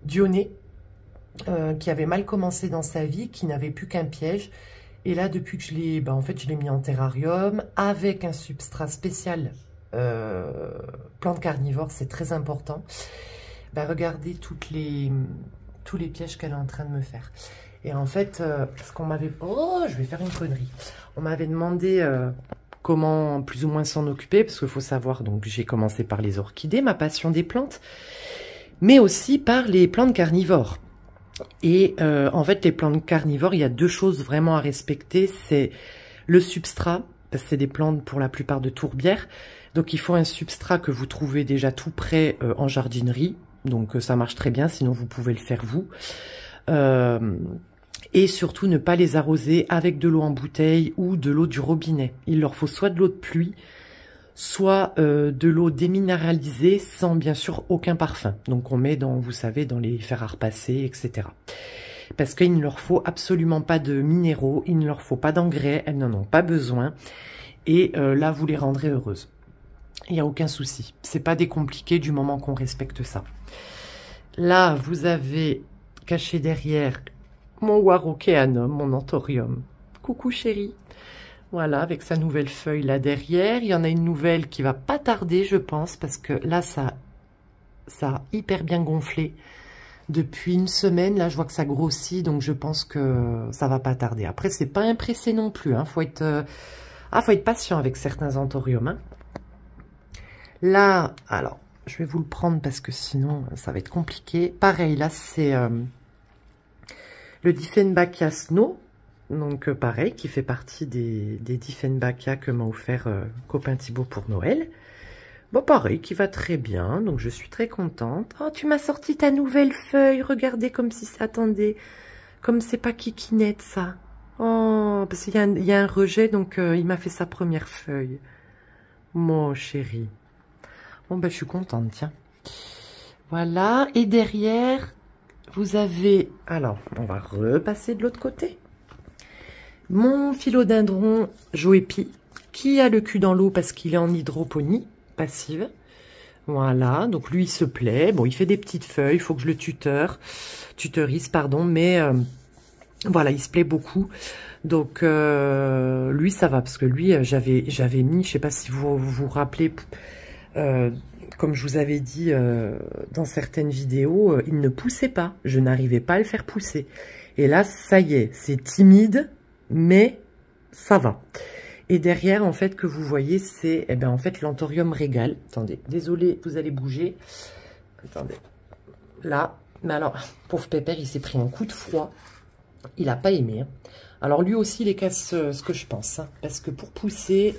Dionée qui avait mal commencé dans sa vie, qui n'avait plus qu'un piège. Et là, depuis que je l'ai... en fait, je l'ai mis en terrarium avec un substrat spécial plante carnivore. C'est très important. Regardez tous les pièges qu'elle est en train de me faire. Et en fait, parce qu'on m'avait... Oh, je vais faire une connerie. On m'avait demandé comment plus ou moins s'en occuper, parce qu'il faut savoir, donc j'ai commencé par les orchidées, ma passion des plantes, mais aussi par les plantes carnivores. Et en fait, les plantes carnivores, il y a deux choses vraiment à respecter. C'est le substrat, parce que c'est des plantes pour la plupart de tourbière. Donc, il faut un substrat que vous trouvez déjà tout prêt en jardinerie. Donc, ça marche très bien, sinon vous pouvez le faire vous. Et surtout, ne pas les arroser avec de l'eau en bouteille ou de l'eau du robinet. Il leur faut soit de l'eau de pluie, soit de l'eau déminéralisée sans bien sûr aucun parfum. Donc, on met dans, vous savez, dans les fers à repasser, etc. Parce qu'il ne leur faut absolument pas de minéraux, il ne leur faut pas d'engrais, elles n'en ont pas besoin. Et là, vous les rendrez heureuses. Il n'y a aucun souci. C'est pas décompliqué du moment qu'on respecte ça. Là, vous avez caché derrière mon Warockeanum, mon Anthorium. Coucou chérie. Voilà, avec sa nouvelle feuille là derrière. Il y en a une nouvelle qui va pas tarder, je pense, parce que là, ça a hyper bien gonflé. Depuis une semaine, là, je vois que ça grossit, donc je pense que ça va pas tarder. Après, c'est pas impressé non plus. Hein. Faut être patient avec certains Anthoriums. Hein. Là, alors, je vais vous le prendre parce que sinon, ça va être compliqué. Pareil, là, c'est le Dieffenbachia Snow. Donc, pareil, qui fait partie des Dieffenbachia que m'a offert copain Thibaut pour Noël. Bon, pareil, qui va très bien. Donc, je suis très contente. Oh, tu m'as sorti ta nouvelle feuille. Regardez comme si ça attendait. Comme c'est pas kikinette, ça. Oh, parce qu'il y a un rejet, donc il m'a fait sa première feuille. Mon chéri. Bon, je suis contente, tiens. Voilà. Et derrière, vous avez... Alors, on va repasser de l'autre côté. Mon philodendron Joépi, qui a le cul dans l'eau parce qu'il est en hydroponie passive. Voilà. Donc, lui, il se plaît. Bon, il fait des petites feuilles. Il faut que je le tutorise, pardon. Mais voilà, il se plaît beaucoup. Donc, lui, ça va. Parce que lui, j'avais mis, je sais pas si vous vous rappelez... comme je vous avais dit dans certaines vidéos, il ne poussait pas. Je n'arrivais pas à le faire pousser. Et là, ça y est, c'est timide, mais ça va. Et derrière, en fait, que vous voyez, c'est en fait l'Anthorium Régal. Attendez, désolé, vous allez bouger. Attendez. Là, mais alors, pauvre Pépère, il s'est pris un coup de froid. Il n'a pas aimé. Hein. Alors, lui aussi, il casse ce que je pense. Hein, parce que pour pousser,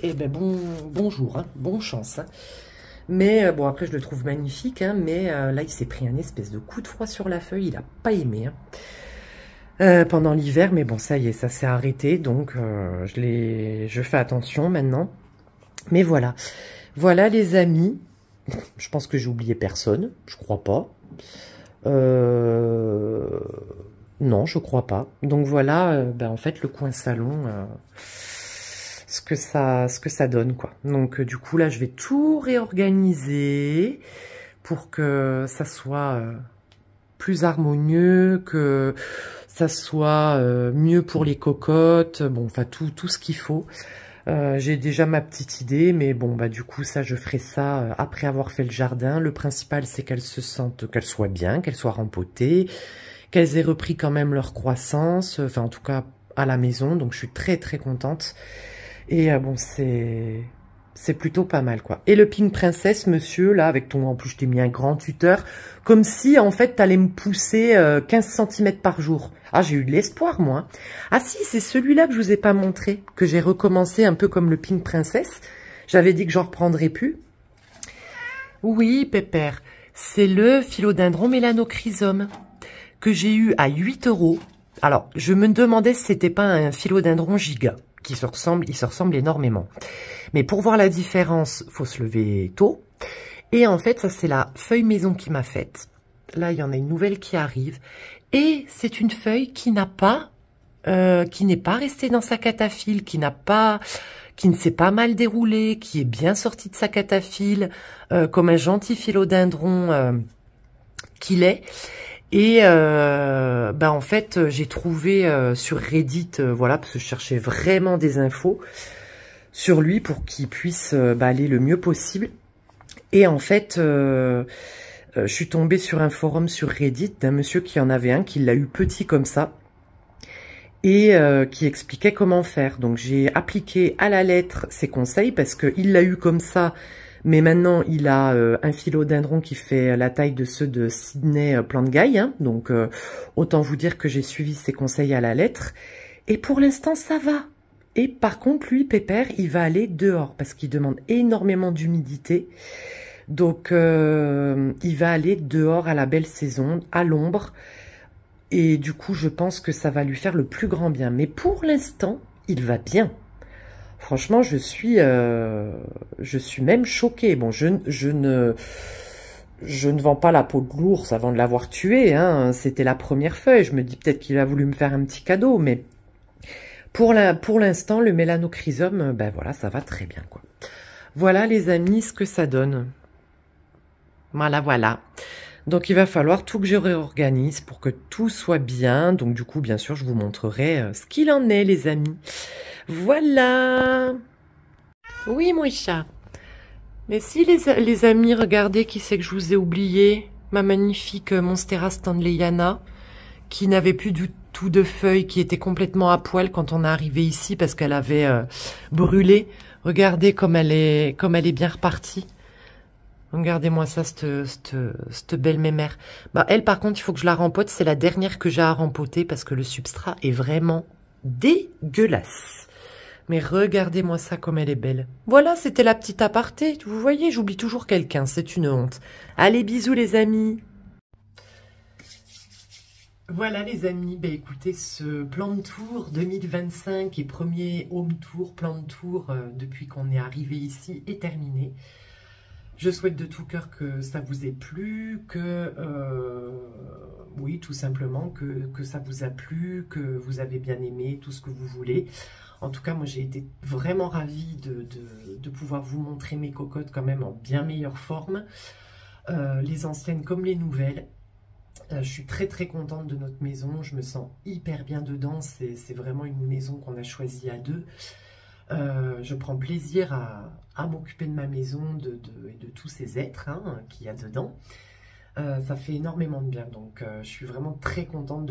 bonjour, hein, bonne chance. Hein. Mais bon, après, je le trouve magnifique. Hein, mais là, il s'est pris un espèce de coup de froid sur la feuille. Il n'a pas aimé. Hein. Pendant l'hiver. Mais bon, ça y est, ça s'est arrêté. Donc, je fais attention maintenant. Mais voilà. Voilà, les amis. Je pense que j'ai oublié personne. Je crois pas. Non, je crois pas. Donc voilà, en fait, le coin salon, ce que ça donne, quoi. Donc du coup, là, je vais tout réorganiser pour que ça soit plus harmonieux, que ça soit mieux pour les cocottes. Bon, enfin, tout ce qu'il faut. J'ai déjà ma petite idée, mais bon, du coup, ça, je ferai ça après avoir fait le jardin. Le principal, c'est qu'elles se sentent, qu'elles soient bien, qu'elles soient rempotées, qu'elles aient repris quand même leur croissance, enfin, en tout cas, à la maison. Donc, je suis très, très contente. Et bon, c'est plutôt pas mal, quoi. Et le Pink Princess, monsieur, là, avec ton... En plus, je t'ai mis un grand tuteur, comme si, en fait, t'allais me pousser 15 cm par jour. Ah, j'ai eu de l'espoir, moi. Ah si, c'est celui-là que je vous ai pas montré, que j'ai recommencé un peu comme le Pink Princess. J'avais dit que j'en reprendrais plus. Oui, Pépère, c'est le philodendron mélanochrysome que j'ai eu à 8 €. Alors, je me demandais si c'était pas un philodendron giga, il se ressemble énormément. Mais pour voir la différence, faut se lever tôt. Et en fait, ça c'est la feuille maison qui m'a faite. Là, il y en a une nouvelle qui arrive. Et c'est une feuille qui n'a pas, qui n'est pas restée dans sa cataphylle, qui ne s'est pas mal déroulée, qui est bien sortie de sa cataphylle, comme un gentil philodendron qu'il est. Et en fait, j'ai trouvé sur Reddit, voilà, parce que je cherchais vraiment des infos sur lui pour qu'il puisse aller le mieux possible. Et en fait, je suis tombée sur un forum sur Reddit d'un monsieur qui en avait un, qui l'a eu petit comme ça, et qui expliquait comment faire. Donc j'ai appliqué à la lettre ses conseils, parce qu'il l'a eu comme ça, mais maintenant il a un philodendron qui fait la taille de ceux de Sydney Plant Guy, hein. Donc autant vous dire que j'ai suivi ses conseils à la lettre, et pour l'instant ça va. Et par contre, lui, Pépère, il va aller dehors, parce qu'il demande énormément d'humidité. Donc, il va aller dehors à la belle saison, à l'ombre. Et du coup, je pense que ça va lui faire le plus grand bien. Mais pour l'instant, il va bien. Franchement, je suis même choquée. Bon, je ne vends pas la peau de l'ours avant de l'avoir tué, hein. C'était la première feuille. Je me dis peut-être qu'il a voulu me faire un petit cadeau. Mais pour l'instant, le mélanochrysome, voilà, ça va très bien, quoi. Voilà, les amis, ce que ça donne. Voilà. Donc, il va falloir tout que je réorganise pour que tout soit bien. Donc, du coup, bien sûr, je vous montrerai ce qu'il en est, les amis. Voilà. Oui, mon chat. Mais si, les amis, regardez qui c'est que je vous ai oublié. Ma magnifique Monstera stanleyana, qui n'avait plus du tout de feuilles, qui était complètement à poil quand on est arrivé ici parce qu'elle avait brûlé. Regardez comme elle est bien repartie. Regardez-moi ça, cette belle mémère. Elle, par contre, il faut que je la rempote. C'est la dernière que j'ai à rempoter parce que le substrat est vraiment dégueulasse. Mais regardez-moi ça comme elle est belle. Voilà, c'était la petite aparté. Vous voyez, j'oublie toujours quelqu'un. C'est une honte. Allez, bisous les amis. Voilà les amis, écoutez, ce plan de tour 2025 et premier home tour, plan de tour depuis qu'on est arrivé ici est terminé. Je souhaite de tout cœur que ça vous ait plu, oui, tout simplement, que ça vous a plu, que vous avez bien aimé, tout ce que vous voulez. En tout cas, moi, j'ai été vraiment ravie de pouvoir vous montrer mes cocottes quand même en bien meilleure forme, les anciennes comme les nouvelles. Je suis très très contente de notre maison, je me sens hyper bien dedans, c'est vraiment une maison qu'on a choisie à deux. Je prends plaisir à m'occuper de ma maison et de tous ces êtres qu'il y a dedans. Ça fait énormément de bien, donc je suis vraiment très contente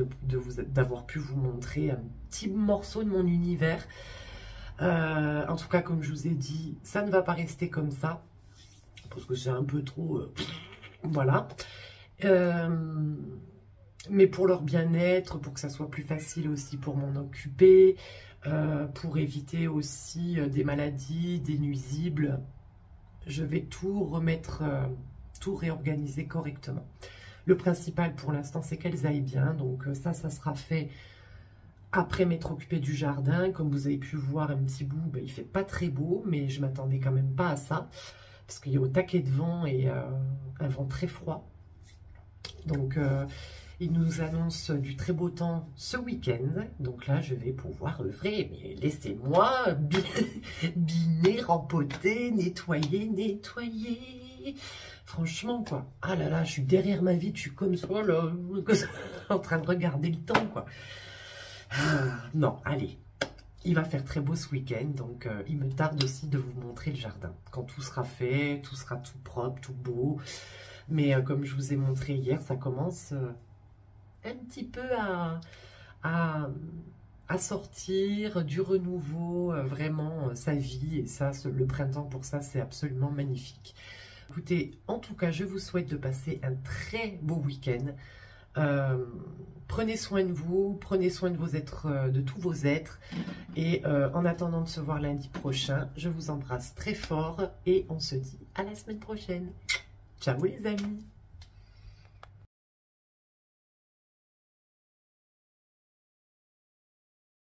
d'avoir pu vous montrer un petit morceau de mon univers. En tout cas, comme je vous ai dit, ça ne va pas rester comme ça, parce que c'est un peu trop... voilà. Mais pour leur bien-être, pour que ça soit plus facile aussi pour m'en occuper, pour éviter aussi des maladies, des nuisibles, je vais tout remettre, tout réorganiser correctement. Le principal pour l'instant, c'est qu'elles aillent bien, donc ça sera fait après m'être occupée du jardin. Comme vous avez pu voir un petit bout, il fait pas très beau, mais je m'attendais quand même pas à ça. parce qu'il y a au taquet de vent et un vent très froid. Donc, il nous annonce du très beau temps ce week-end. Donc là, je vais pouvoir œuvrer. Mais laissez-moi biner, rempoter, nettoyer. Franchement, quoi. Ah là là, je suis derrière ma vitre, je suis comme ça, là, en train de regarder le temps, quoi. Ah, non, allez. Il va faire très beau ce week-end, donc il me tarde aussi de vous montrer le jardin. Quand tout sera fait, tout sera tout propre, tout beau. Mais comme je vous ai montré hier, ça commence un petit peu à sortir du renouveau, vraiment sa vie. Et ça, le printemps pour ça, c'est absolument magnifique. Écoutez, en tout cas, je vous souhaite de passer un très beau week-end. Prenez soin de vous, prenez soin de vos êtres, de tous vos êtres. Et en attendant de se voir lundi prochain, je vous embrasse très fort et on se dit à la semaine prochaine. Ciao les amis!